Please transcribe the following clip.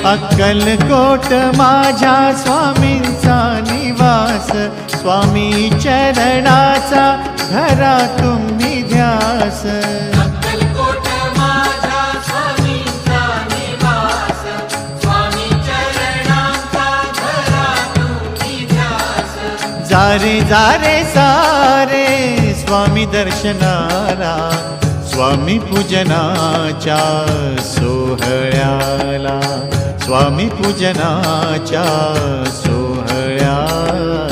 अक्कलकोट माझ्या स्वामींचा निवास, स्वामी चरणाचा धरा तुम्ही ध्यास. अक्कलकोट माझ्या स्वामींचा निवास, स्वामी चरणांचा धरा तुम्ही ध्यास. जारे जारे सारे स्वामी दर्शनाला, स्वामी पूजनाच्या सोहळ्याला, स्वामी पूजनाच्या सोहळ्याला.